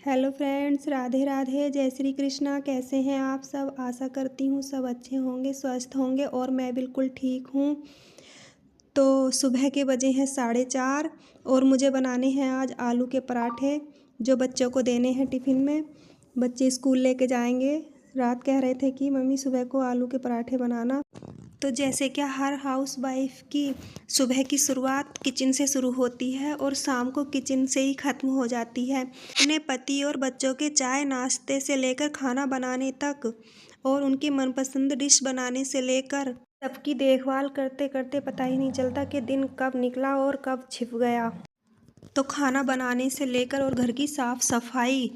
Hello friends, Radhe Radhe, जय श्री कृष्णा। कैसे हैं आप सब? आशा करती हूँ सब अच्छे होंगे, स्वस्थ होंगे और मैं बिल्कुल ठीक हूँ। तो सुबह के बजे हैं 4:30 और मुझे बनाने हैं आज आलू के पराठे जो बच्चों को देने हैं टिफ़िन में। बच्चे स्कूल लेके जाएंगे। रात कह रहे थे कि मम्मी सुबह को आलू के पराठे बनाना। तो जैसे कि हर हाउस वाइफ की सुबह की शुरुआत किचन से शुरू होती है और शाम को किचन से ही ख़त्म हो जाती है। अपने पति और बच्चों के चाय नाश्ते से लेकर खाना बनाने तक और उनकी मनपसंद डिश बनाने से लेकर सबकी देखभाल करते करते पता ही नहीं चलता कि दिन कब निकला और कब छिप गया। तो खाना बनाने से लेकर और घर की साफ सफाई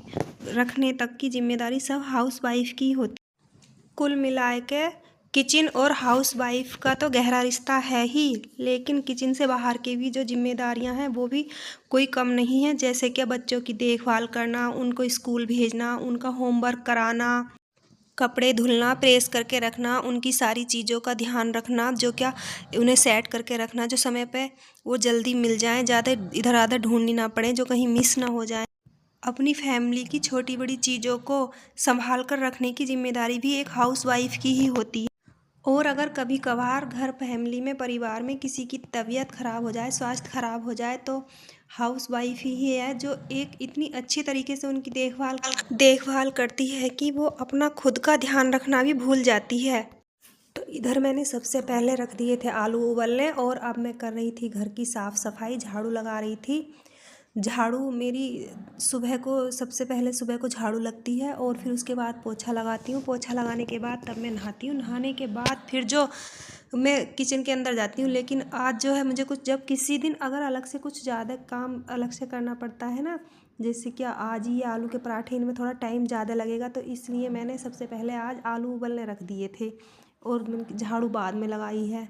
रखने तक की जिम्मेदारी सब हाउस वाइफ की होती है। कुल मिला के किचन और हाउस वाइफ का तो गहरा रिश्ता है ही, लेकिन किचन से बाहर की भी जो जिम्मेदारियां हैं वो भी कोई कम नहीं है। जैसे कि बच्चों की देखभाल करना, उनको स्कूल भेजना, उनका होमवर्क कराना, कपड़े धुलना, प्रेस करके रखना, उनकी सारी चीज़ों का ध्यान रखना, जो क्या उन्हें सेट करके रखना जो समय पे वो जल्दी मिल जाएं, ज़्यादा इधर उधर ढूंढनी ना पड़े, जो कहीं मिस ना हो जाए। अपनी फैमिली की छोटी बड़ी चीज़ों को संभाल कर रखने की जिम्मेदारी भी एक हाउस वाइफ की ही होती है। और अगर कभी कभार घर फैमिली में परिवार में किसी की तबीयत ख़राब हो जाए, स्वास्थ्य ख़राब हो जाए, तो हाउस वाइफ ही है जो एक इतनी अच्छी तरीके से उनकी देखभाल करती है कि वो अपना खुद का ध्यान रखना भी भूल जाती है। तो इधर मैंने सबसे पहले रख दिए थे आलू उबलने और अब मैं कर रही थी घर की साफ़ सफाई, झाड़ू लगा रही थी। झाड़ू मेरी सुबह को सबसे पहले सुबह को झाड़ू लगती है और फिर उसके बाद पोछा लगाती हूँ। पोछा लगाने के बाद तब मैं नहाती हूँ। नहाने के बाद फिर जो मैं किचन के अंदर जाती हूँ। लेकिन आज जो है मुझे कुछ जब किसी दिन अगर अलग से कुछ ज़्यादा काम अलग से करना पड़ता है ना, जैसे कि आज ही आलू के पराठे, इनमें थोड़ा टाइम ज़्यादा लगेगा, तो इसलिए मैंने सबसे पहले आज आलू उबलने रख दिए थे और झाड़ू बाद में लगाई है।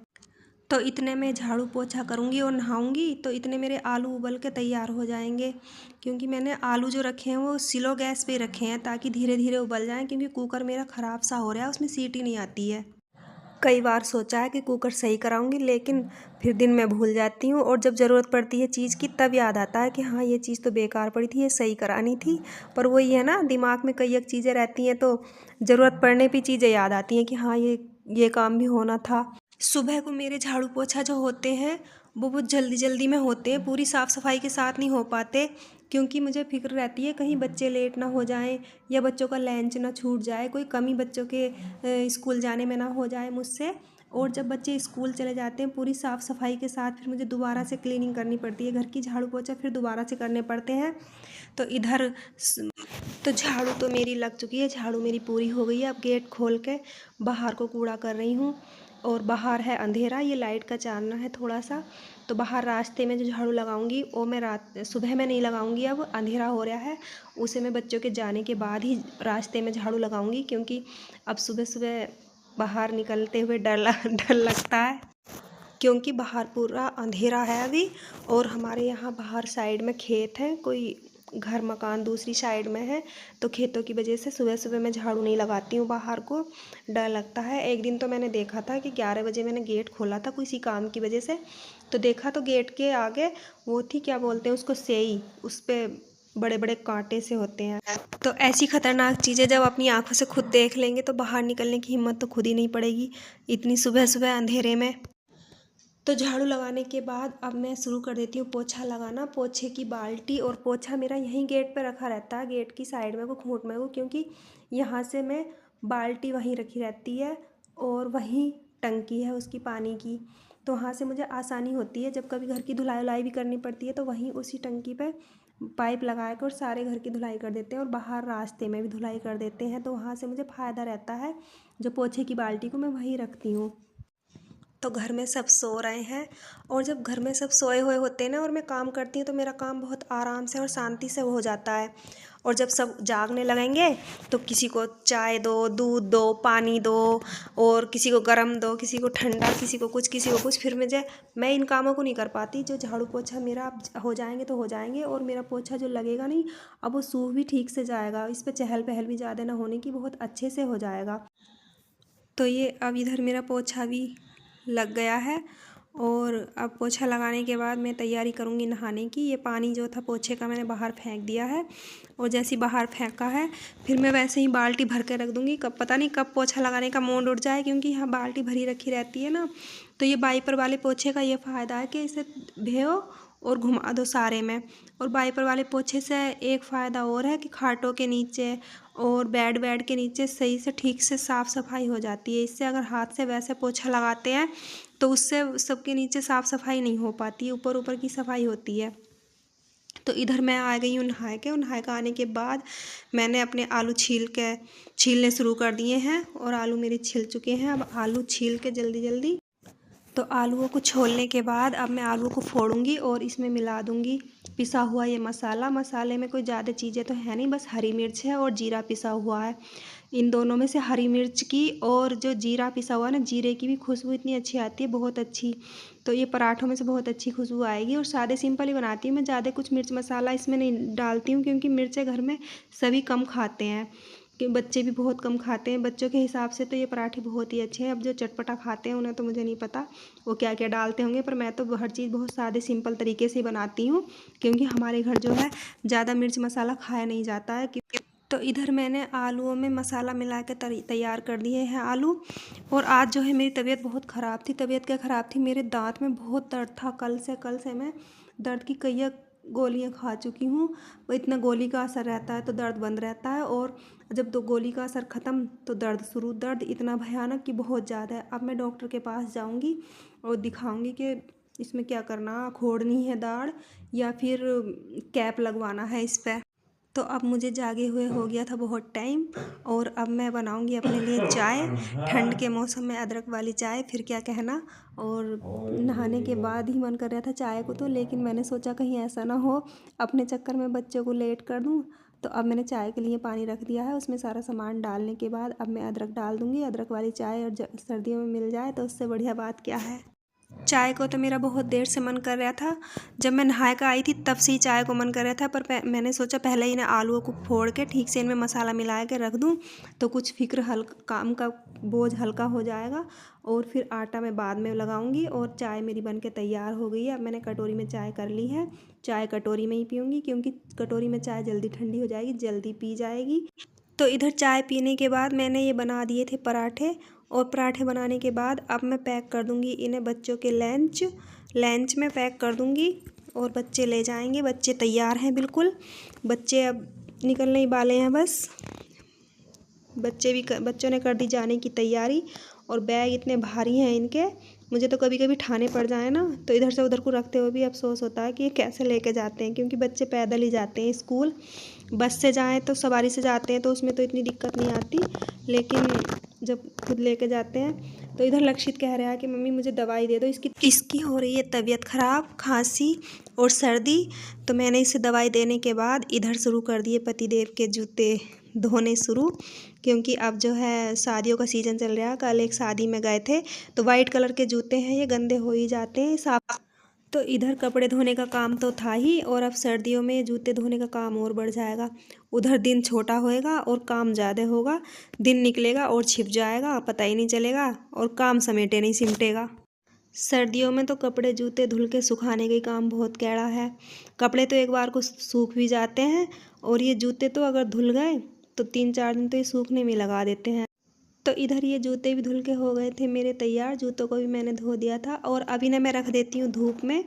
तो इतने में झाड़ू पोछा करूँगी और नहाऊँगी तो इतने मेरे आलू उबल के तैयार हो जाएंगे। क्योंकि मैंने आलू जो रखे हैं वो स्लो गैस पे रखे हैं ताकि धीरे धीरे उबल जाएं, क्योंकि कुकर मेरा ख़राब सा हो रहा है, उसमें सीटी नहीं आती है। कई बार सोचा है कि कुकर सही कराऊंगी, लेकिन फिर दिन में भूल जाती हूँ और जब ज़रूरत पड़ती है चीज़ की तब याद आता है कि हाँ ये चीज़ तो बेकार पड़ी थी, ये सही करानी थी। पर वही है ना, दिमाग में कई एक चीज़ें रहती हैं तो ज़रूरत पड़ने पर चीज़ें याद आती हैं कि हाँ ये काम भी होना था। सुबह को मेरे झाड़ू पोछा जो होते हैं वो बहुत जल्दी जल्दी में होते हैं, पूरी साफ़ सफाई के साथ नहीं हो पाते, क्योंकि मुझे फिक्र रहती है कहीं बच्चे लेट ना हो जाएं या बच्चों का लंच ना छूट जाए, कोई कमी बच्चों के स्कूल जाने में ना हो जाए मुझसे। और जब बच्चे स्कूल चले जाते हैं पूरी साफ़ सफाई के साथ फिर मुझे दोबारा से क्लीनिंग करनी पड़ती है, घर की झाड़ू पोछा फिर दोबारा से करने पड़ते हैं। तो इधर तो झाड़ू तो मेरी लग चुकी है, झाड़ू मेरी पूरी हो गई है। अब गेट खोल के बाहर को कूड़ा कर रही हूँ और बाहर है अंधेरा, ये लाइट का चानना है थोड़ा सा। तो बाहर रास्ते में जो झाड़ू लगाऊंगी वो मैं सुबह में नहीं लगाऊंगी, अब अंधेरा हो रहा है, उसे मैं बच्चों के जाने के बाद ही रास्ते में झाड़ू लगाऊंगी। क्योंकि अब सुबह सुबह बाहर निकलते हुए डर लगता है, क्योंकि बाहर पूरा अंधेरा है अभी और हमारे यहाँ बाहर साइड में खेत है, कोई घर मकान दूसरी साइड में है। तो खेतों की वजह से सुबह सुबह मैं झाड़ू नहीं लगाती हूँ, बाहर को डर लगता है। एक दिन तो मैंने देखा था कि 11 बजे मैंने गेट खोला था किसी काम की वजह से, तो देखा तो गेट के आगे वो थी, क्या बोलते हैं उसको, सेई, उस पर बड़े बड़े कांटे से होते हैं। तो ऐसी खतरनाक चीज़ें जब अपनी आंखों से खुद देख लेंगे तो बाहर निकलने की हिम्मत तो खुद ही नहीं पड़ेगी इतनी सुबह सुबह अंधेरे में। तो झाड़ू लगाने के बाद अब मैं शुरू कर देती हूँ पोछा लगाना। पोछे की बाल्टी और पोछा मेरा यहीं गेट पे रखा रहता है, गेट की साइड में को खूंट में को, क्योंकि यहाँ से मैं बाल्टी वहीं रखी रहती है और वहीं टंकी है उसकी पानी की, तो वहाँ से मुझे आसानी होती है। जब कभी घर की धुलाई उलाई भी करनी पड़ती है तो वहीं उसी टंकी पे पाइप लगा कर सारे घर की धुलाई कर देते हैं और बाहर रास्ते में भी धुलाई कर देते हैं, तो वहाँ से मुझे फ़ायदा रहता है। जो पोछे की बाल्टी को मैं वहीं रखती हूँ। तो घर में सब सो रहे हैं और जब घर में सब सोए हुए होते हैं ना और मैं काम करती हूँ तो मेरा काम बहुत आराम से और शांति से हो जाता है। और जब सब जागने लगेंगे तो किसी को चाय दो, दूध दो, पानी दो, और किसी को गरम दो, किसी को ठंडा, किसी को कुछ किसी को कुछ, फिर मैं इन कामों को नहीं कर पाती। जो झाड़ू पोछा मेरा अब हो जाएंगे तो हो जाएंगे, और मेरा पोछा जो लगेगा नहीं अब वो सूख भी ठीक से जाएगा, इस पर चहल पहल भी ज़्यादा ना होने की, बहुत अच्छे से हो जाएगा। तो ये अब इधर मेरा पोछा भी लग गया है और अब पोछा लगाने के बाद मैं तैयारी करूँगी नहाने की। ये पानी जो था पोछे का मैंने बाहर फेंक दिया है, और जैसे ही बाहर फेंका है फिर मैं वैसे ही बाल्टी भर के रख दूँगी। कब पता नहीं कब पोछा लगाने का मूड उठ जाए, क्योंकि यहाँ बाल्टी भरी रखी रहती है ना। तो ये वाइपर वाले पोछे का ये फ़ायदा है कि इसे भेओ और घुमा दो सारे में। और वाइपर वाले पोछे से एक फ़ायदा और है कि खाटों के नीचे और बेड वेड के नीचे सही से ठीक से साफ़ सफाई हो जाती है। इससे अगर हाथ से वैसे पोछा लगाते हैं तो उससे सबके नीचे साफ़ सफाई नहीं हो पाती, ऊपर ऊपर की सफाई होती है। तो इधर मैं आ गई हूँ नहा के आने के बाद मैंने अपने आलू छीलने शुरू कर दिए हैं, और आलू मेरे छिल चुके हैं। अब आलू छील के जल्दी जल्दी, तो आलूओं को छोलने के बाद अब मैं आलू को फोड़ूंगी और इसमें मिला दूंगी पिसा हुआ ये मसाला। मसाले में कोई ज़्यादा चीज़ें तो है नहीं, बस हरी मिर्च है और जीरा पिसा हुआ है। इन दोनों में से हरी मिर्च की और जो जीरा पिसा हुआ है ना, जीरे की भी खुशबू इतनी अच्छी आती है, बहुत अच्छी। तो ये पराठों में से बहुत अच्छी खुशबू आएगी। और सादे सिंपल ही बनाती हूँ मैं, ज़्यादा कुछ मिर्च मसाला इसमें नहीं डालती हूँ, क्योंकि मिर्चें घर में सभी कम खाते हैं, कि बच्चे भी बहुत कम खाते हैं। बच्चों के हिसाब से तो ये पराठे बहुत ही अच्छे हैं। अब जो चटपटा खाते हैं उन्हें तो मुझे नहीं पता वो क्या क्या डालते होंगे, पर मैं तो हर चीज़ बहुत सादे सिंपल तरीके से बनाती हूँ, क्योंकि हमारे घर जो है ज़्यादा मिर्च मसाला खाया नहीं जाता है। तो इधर मैंने आलूओं में मसाला मिला के तैयार कर दिए हैं आलू। और आज जो है मेरी तबीयत बहुत ख़राब थी। तबीयत क्या ख़राब थी, मेरे दांत में बहुत दर्द था। कल से मैं दर्द की कई गोलियां खा चुकी हूँ। वो इतना गोली का असर रहता है तो दर्द बंद रहता है, और जब दो गोली का असर ख़त्म तो दर्द शुरू। दर्द इतना भयानक कि बहुत ज़्यादा है। अब मैं डॉक्टर के पास जाऊँगी और दिखाऊँगी कि इसमें क्या करना, खोड़नी है दाढ़ या फिर कैप लगवाना है इस पर। तो अब मुझे जागे हुए हो गया था बहुत टाइम, और अब मैं बनाऊंगी अपने लिए चाय। ठंड के मौसम में अदरक वाली चाय, फिर क्या कहना। और नहाने के बाद ही मन कर रहा था चाय को, तो लेकिन मैंने सोचा कहीं ऐसा ना हो अपने चक्कर में बच्चों को लेट कर दूं। तो अब मैंने चाय के लिए पानी रख दिया है, उसमें सारा सामान डालने के बाद अब मैं अदरक डाल दूंगी। अदरक वाली चाय और सर्दियों में मिल जाए तो उससे बढ़िया बात क्या है। चाय को तो मेरा बहुत देर से मन कर रहा था, जब मैं नहा कर आई थी तब से ही चाय को मन कर रहा था। पर मैंने सोचा पहले ही ना आलूओं को फोड़ के ठीक से इनमें मसाला मिला के रख दूं, तो कुछ फिक्र हल्का, काम का बोझ हल्का हो जाएगा। और फिर आटा मैं बाद में लगाऊंगी। और चाय मेरी बन के तैयार हो गई है। अब मैंने कटोरी में चाय कर ली है। चाय कटोरी में ही पीऊँगी, क्योंकि कटोरी में चाय जल्दी ठंडी हो जाएगी, जल्दी पी जाएगी। तो इधर चाय पीने के बाद मैंने ये बना दिए थे पराठे। और पराठे बनाने के बाद अब मैं पैक कर दूंगी इन्हें बच्चों के लंच में पैक कर दूंगी, और बच्चे ले जाएंगे। बच्चे तैयार हैं बिल्कुल, बच्चे अब निकलने ही वाले हैं बस। बच्चों ने कर दी जाने की तैयारी। और बैग इतने भारी हैं इनके, मुझे तो कभी कभी ठाने पड़ जाए ना, तो इधर से उधर को रखते हुए भी अफसोस होता है कि ये कैसे लेके जाते हैं, क्योंकि बच्चे पैदल ही जाते हैं स्कूल। बस से जाएं तो सवारी से जाते हैं तो उसमें तो इतनी दिक्कत नहीं आती, लेकिन जब खुद लेके जाते हैं। तो इधर लक्षित कह रहा है कि मम्मी मुझे दवाई दे दो, इसकी हो रही है तबीयत ख़राब, खांसी और सर्दी। तो मैंने इसे दवाई देने के बाद इधर शुरू कर दिए पतिदेव के जूते धोने शुरू, क्योंकि अब जो है शादियों का सीज़न चल रहा है। कल एक शादी में गए थे, तो वाइट कलर के जूते हैं, ये गंदे हो ही जाते हैं साफ। तो इधर कपड़े धोने का काम तो था ही, और अब सर्दियों में जूते धोने का काम और बढ़ जाएगा। उधर दिन छोटा होएगा और काम ज़्यादा होगा। दिन निकलेगा और छिप जाएगा, पता ही नहीं चलेगा, और काम समेटे नहीं सिमटेगा। सर्दियों में तो कपड़े जूते धुल के सुखाने का ही काम बहुत कैड़ा है। कपड़े तो एक बार को सूख भी जाते हैं, और ये जूते तो अगर धुल गए तो 3-4 दिन तो ये सूखने में लगा देते हैं। तो इधर ये जूते भी धुल के हो गए थे मेरे तैयार। जूतों को भी मैंने धो दिया था, और अभी ना मैं रख देती हूँ धूप में।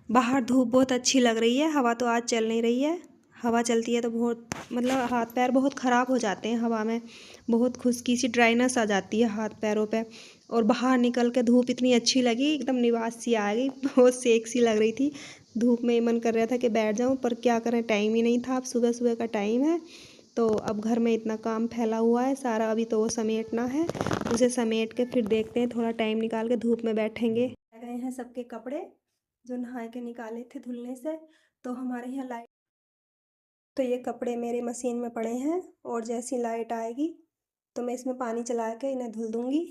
बाहर धूप बहुत अच्छी लग रही है, हवा तो आज चल नहीं रही है। हवा चलती है तो बहुत मतलब हाथ पैर बहुत ख़राब हो जाते हैं हवा में, बहुत खुश्की सी ड्राइनेस आ जाती है हाथ पैरों पे। और बाहर निकल के धूप इतनी अच्छी लगी, एकदम निवास सी आ गई, बहुत सेक सी लग रही थी। धूप में मन कर रहा था कि बैठ जाऊं, पर क्या करें, टाइम ही नहीं था। अब सुबह सुबह का टाइम है, तो अब घर में इतना काम फैला हुआ है सारा, अभी तो वो समेटना है। उसे समेट के फिर देखते हैं, थोड़ा टाइम निकाल के धूप में बैठेंगे। गए हैं सबके कपड़े जो नहा के निकाले थे धुलने से। तो हमारे यहाँ लाइट, तो ये कपड़े मेरे मशीन में पड़े हैं, और जैसी लाइट आएगी तो मैं इसमें पानी चला के इन्हें धुल दूँगी।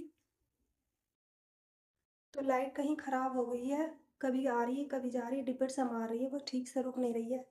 तो लाइट कहीं ख़राब हो गई है, कभी आ रही है कभी जा रही है, डिपेंड सा मार रही है, वो ठीक से रुक नहीं रही है।